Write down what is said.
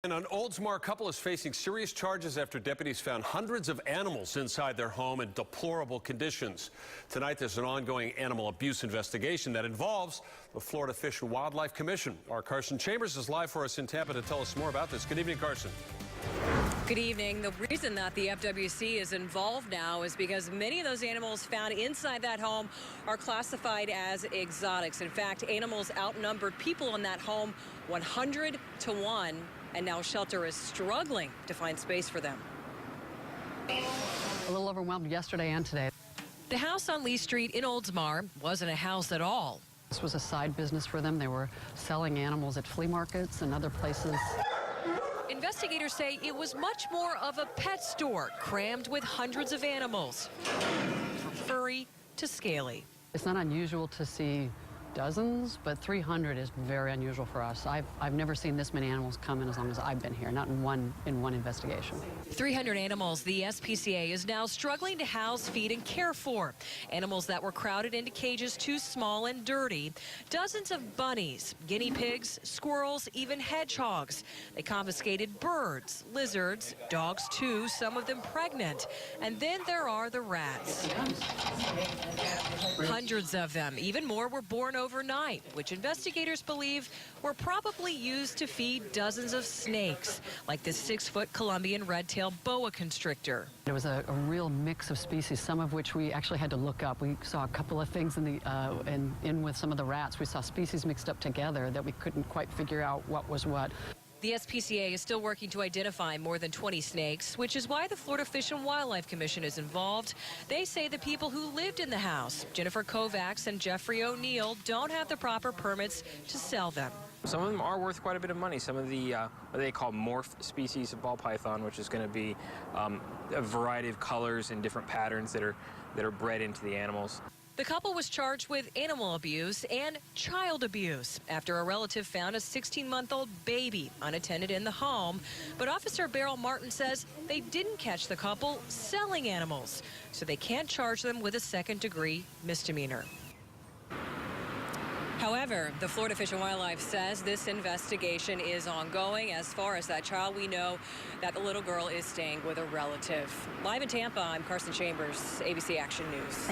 And an Oldsmar couple is facing serious charges after deputies found hundreds of animals inside their home in deplorable conditions. Tonight, there's an ongoing animal abuse investigation that involves the Florida Fish and Wildlife Commission. Our Carson Chambers is live for us in Tampa to tell us more about this. Good evening, Carson. Good evening. The reason that the FWC is involved now is because many of those animals found inside that home are classified as exotics. In fact, animals outnumbered people in that home 100 to 1, and now shelter is struggling to find space for them. A little overwhelmed yesterday and today. The house on Lee Street in Oldsmar wasn't a house at all. This was a side business for them. They were selling animals at flea markets and other places. Investigators say it was much more of a pet store, crammed with hundreds of animals, from furry to scaly. It's not unusual to see dozens, but 300 is very unusual for us. I've never seen this many animals come in as long as I've been here, not in one investigation. 300 animals the SPCA is now struggling to house, feed, and care for. Animals that were crowded into cages too small and dirty. Dozens of bunnies, guinea pigs, squirrels, even hedgehogs. They confiscated birds, lizards, dogs too, some of them pregnant. And then there are the rats. Hundreds of them, even more were born overnight, which investigators believe were probably used to feed dozens of snakes, like this 6-foot Colombian red-tailed boa constrictor. There was a real mix of species, some of which we actually had to look up. We saw a couple of things in with some of the rats. We saw species mixed up together that we couldn't quite figure out what was what. The SPCA is still working to identify more than 20 snakes, which is why the Florida Fish and Wildlife Commission is involved. They say the people who lived in the house, Jennifer Kovacs and Jeffrey O'Neill, don't have the proper permits to sell them. Some of them are worth quite a bit of money. Some of the what they call morph species of ball python, which is going to be a variety of colors and different patterns that are bred into the animals. The couple was charged with animal abuse and child abuse after a relative found a 16-month-old baby unattended in the home. But Officer Beryl Martin says they didn't catch the couple selling animals, so they can't charge them with a second-degree misdemeanor. However, the Florida Fish and Wildlife says this investigation is ongoing. As far as that child, we know that the little girl is staying with a relative. Live in Tampa, I'm Carson Chambers, ABC Action News.